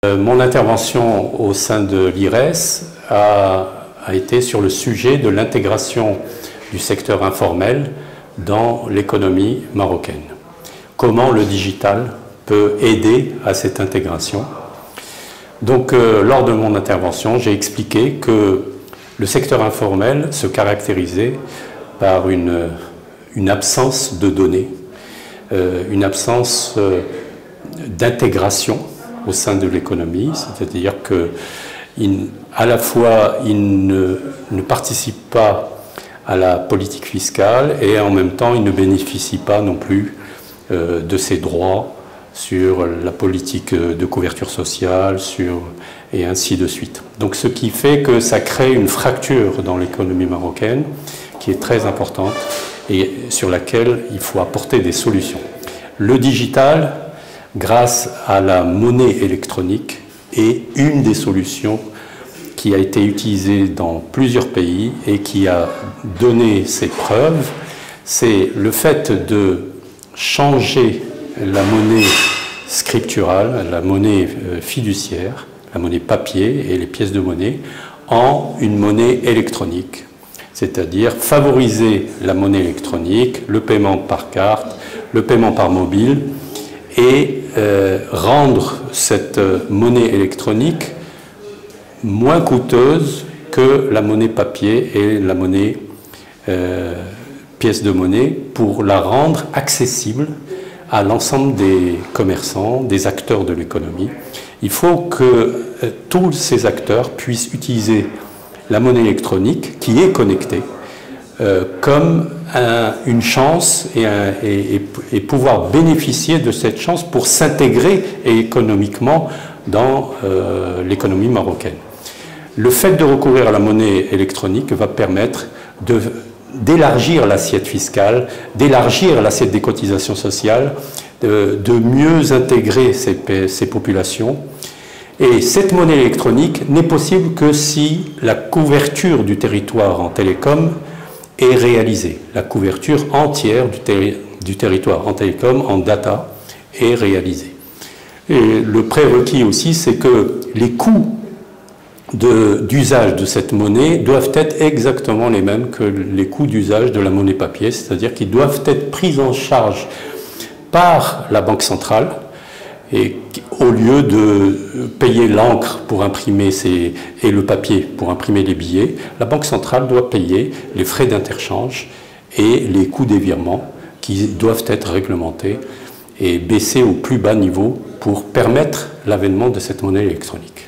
Mon intervention au sein de l'IRES a été sur le sujet de l'intégration du secteur informel dans l'économie marocaine. Comment le digital peut aider à cette intégration. Donc, lors de mon intervention, j'ai expliqué que le secteur informel se caractérisait par une absence de données, une absence d'intégration au sein de l'économie, c'est-à-dire qu'à la fois il ne participe pas à la politique fiscale et en même temps il ne bénéficie pas non plus de ses droits sur la politique de couverture sociale, et ainsi de suite. Donc ce qui fait que ça crée une fracture dans l'économie marocaine qui est très importante et sur laquelle il faut apporter des solutions. Le digital, grâce à la monnaie électronique, est une des solutions qui a été utilisée dans plusieurs pays et qui a donné ses preuves. C'est le fait de changer la monnaie scripturale, la monnaie fiduciaire, la monnaie papier et les pièces de monnaie, en une monnaie électronique. C'est-à-dire favoriser la monnaie électronique, le paiement par carte, le paiement par mobile, et rendre cette monnaie électronique moins coûteuse que la monnaie papier et la monnaie pièce de monnaie, pour la rendre accessible à l'ensemble des commerçants, des acteurs de l'économie. Il faut que tous ces acteurs puissent utiliser la monnaie électronique qui est connectée comme une chance et pouvoir bénéficier de cette chance pour s'intégrer économiquement dans l'économie marocaine. Le fait de recourir à la monnaie électronique va permettre d'élargir l'assiette fiscale, d'élargir l'assiette des cotisations sociales, de mieux intégrer ces populations. Et cette monnaie électronique n'est possible que si la couverture du territoire en télécom est réalisée. La couverture entière du territoire en télécom, en data, est réalisée. Et le prérequis aussi, c'est que les coûts d'usage de cette monnaie doivent être exactement les mêmes que les coûts d'usage de la monnaie papier, c'est-à-dire qu'ils doivent être pris en charge par la Banque centrale, et au lieu de payer l'encre pour imprimer et le papier pour imprimer les billets, la Banque centrale doit payer les frais d'interchange et les coûts des virements qui doivent être réglementés et baisser au plus bas niveau pour permettre l'avènement de cette monnaie électronique.